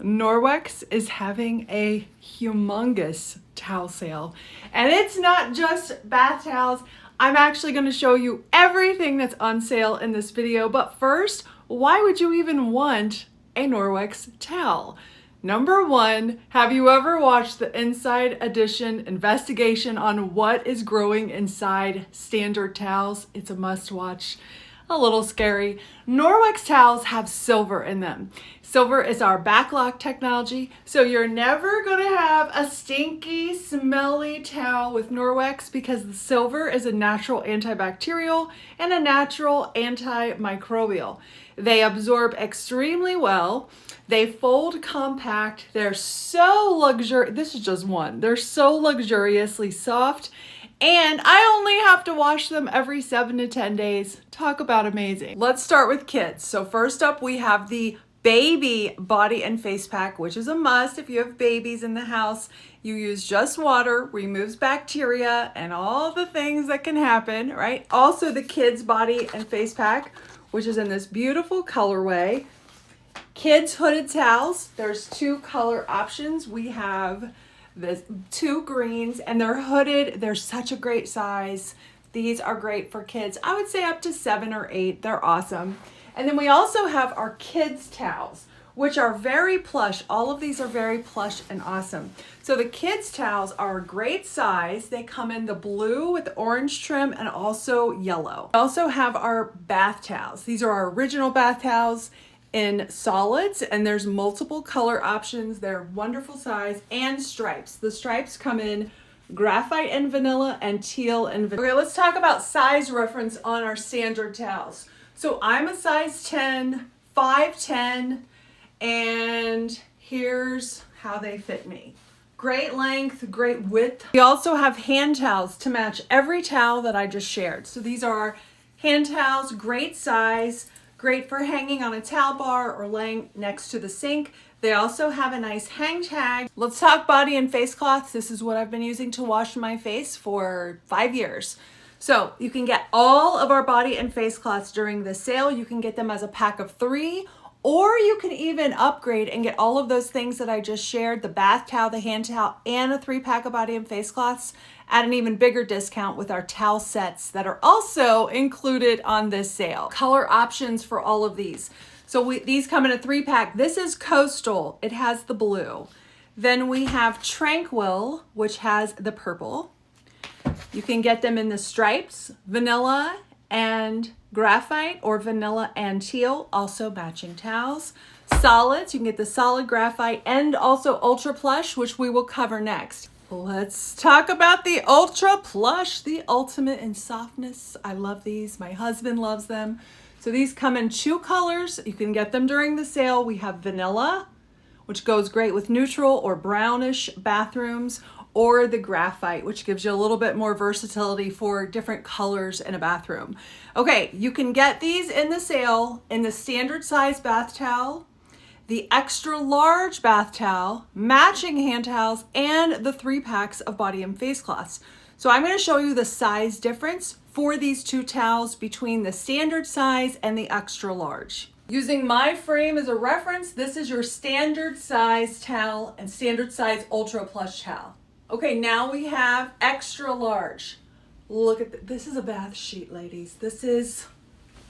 Norwex is having a humongous towel sale, and it's not just bath towels. I'm actually going to show you everything that's on sale in this video, but first, why would you even want a Norwex towel? Number one, have you ever watched the Inside Edition investigation on what is growing inside standard towels? It's a must watch. A little scary. Norwex towels have silver in them. Silver is our backlock technology, so you're never going to have a stinky, smelly towel with Norwex because the silver is a natural antibacterial and a natural antimicrobial. They absorb extremely well. They fold compact. They're so luxurious. This is just one. They're so luxuriously soft. And I only have to wash them every 7 to 10 days. Talk about amazing. Let's start with kids. So first up, we have the baby body and face pack, which is a must if you have babies in the house. You use just water, removes bacteria and all the things that can happen, right? Also the kids body and face pack, which is in this beautiful colorway. Kids hooded towels, there's 2 color options. We have the 2 greens and they're hooded. They're such a great size. These are great for kids. I would say up to 7 or 8. They're awesome. And then we also have our kids towels, which are very plush. All of these are very plush and awesome. So the kids towels are a great size. They come in the blue with the orange trim and also yellow. We also have our bath towels. These are our original bath towels in solids, and there's multiple color options. They're wonderful size, and stripes. The stripes come in graphite and vanilla and teal and vanilla. Okay, let's talk about size reference on our standard towels. So I'm a size 10, 5'10", and here's how they fit me. Great length, great width. We also have hand towels to match every towel that I just shared. So these are our hand towels, great size, great for hanging on a towel bar or laying next to the sink. They also have a nice hang tag. Let's talk body and face cloths. This is what I've been using to wash my face for 5 years. So you can get all of our body and face cloths during the sale. You can get them as a pack of 3, or you can even upgrade and get all of those things that I just shared, the bath towel, the hand towel, and a 3-pack of body and face cloths at an even bigger discount with our towel sets that are also included on this sale. Color options for all of these. So these come in a 3-pack. This is Coastal. It has the blue. Then we have Tranquil, which has the purple. You can get them in the stripes, vanilla and graphite, or vanilla and teal, also matching towels. Solids, you can get the solid graphite and also ultra plush, which we will cover next. Let's talk about the ultra plush, the ultimate in softness. I love these. My husband loves them. So these come in 2 colors. You can get them during the sale. We have vanilla, which goes great with neutral or brownish bathrooms, or the graphite, which gives you a little bit more versatility for different colors in a bathroom. Okay, you can get these in the sale in the standard size bath towel, the extra large bath towel, matching hand towels, and the 3 packs of body and face cloths. So I'm going to show you the size difference for these 2 towels between the standard size and the extra large. Using my frame as a reference, this is your standard size towel and standard size ultra plush towel. Okay, now we have extra large. Look at this is a bath sheet, ladies. This is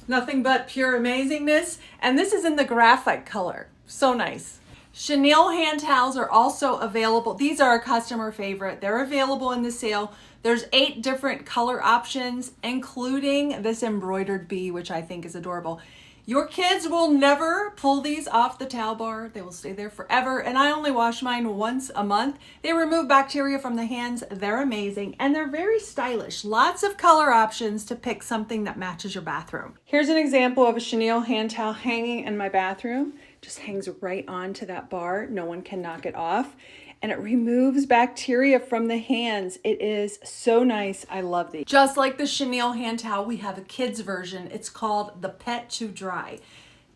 nothing but pure amazingness, and this is in the graphite color. So nice. Chenille hand towels are also available. These are a customer favorite. They're available in the sale. There's 8 different color options, including this embroidered bee, which I think is adorable. Your kids will never pull these off the towel bar. They will stay there forever. And I only wash mine once a month. They remove bacteria from the hands. They're amazing. And they're very stylish. Lots of color options to pick something that matches your bathroom. Here's an example of a chenille hand towel hanging in my bathroom. Just hangs right onto that bar. No one can knock it off. And it removes bacteria from the hands. It is so nice. I love these. Just like the chenille hand towel, we have a kids version. It's called the Pet to Dry.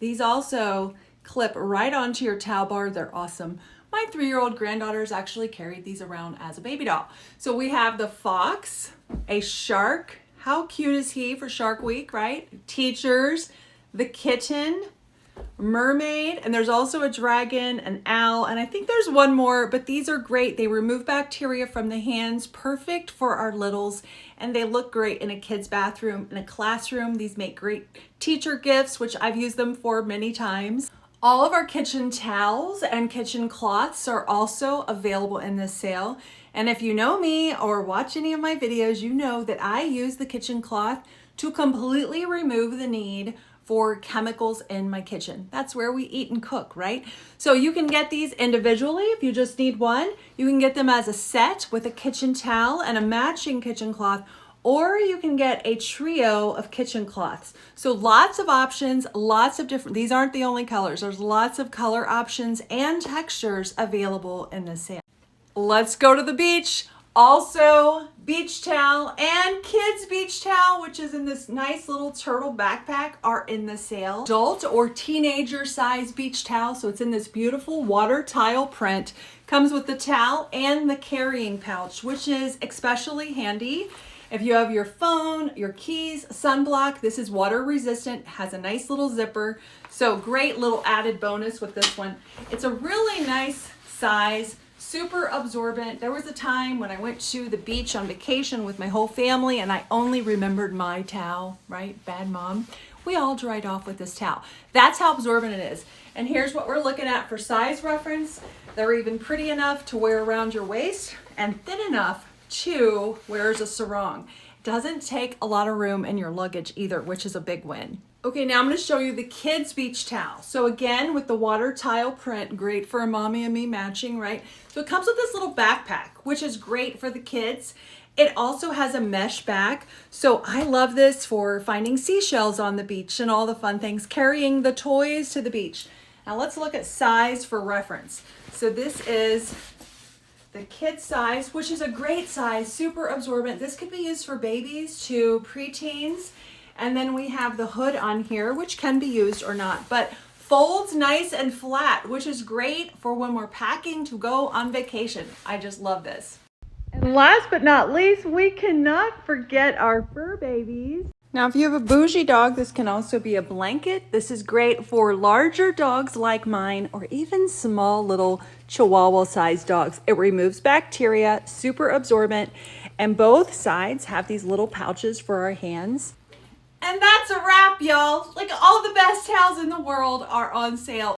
These also clip right onto your towel bar. They're awesome. My 3-year-old granddaughters actually carried these around as a baby doll. So we have the fox, a shark. How cute is he for Shark Week, right? Teachers, the kitten, mermaid, and there's also a dragon, an owl, and I think there's one more, but these are great. They remove bacteria from the hands, perfect for our littles, and they look great in a kid's bathroom, in a classroom. These make great teacher gifts, which I've used them for many times. All of our kitchen towels and kitchen cloths are also available in this sale. And if you know me or watch any of my videos, you know that I use the kitchen cloth to completely remove the need for chemicals in my kitchen. That's where we eat and cook, right? So you can get these individually if you just need one. You can get them as a set with a kitchen towel and a matching kitchen cloth, or you can get a trio of kitchen cloths. So lots of options, lots of different, these aren't the only colors. There's lots of color options and textures available in this sale. Let's go to the beach. Also, beach towel and kids beach towel, which is in this nice little turtle backpack, are in the sale. Adult or teenager size beach towel, so it's in this beautiful water tile print. Comes with the towel and the carrying pouch, which is especially handy if you have your phone, your keys, sunblock. This is water resistant, has a nice little zipper. So great little added bonus with this one. It's a really nice size, super absorbent. There was a time when I went to the beach on vacation with my whole family and I only remembered my towel, right? Bad mom. We all dried off with this towel. That's how absorbent it is. And here's what we're looking at for size reference. They're even pretty enough to wear around your waist and thin enough to wear as a sarong. Doesn't take a lot of room in your luggage either, which is a big win. Okay, now I'm going to show you the kids beach towel. So again, with the water tile print, great for a mommy and me matching, right? So it comes with this little backpack, which is great for the kids. It also has a mesh back. So I love this for finding seashells on the beach and all the fun things, carrying the toys to the beach. Now let's look at size for reference. So this is the kid size, which is a great size, super absorbent. This could be used for babies to preteens. And then we have the hood on here, which can be used or not, but folds nice and flat, which is great for when we're packing to go on vacation. I just love this. And last but not least, we cannot forget our fur babies. Now, if you have a bougie dog, this can also be a blanket. This is great for larger dogs like mine, or even small little Chihuahua-sized dogs. It removes bacteria, super absorbent, and both sides have these little pouches for our hands. And that's a wrap, y'all. Like, all the best towels in the world are on sale.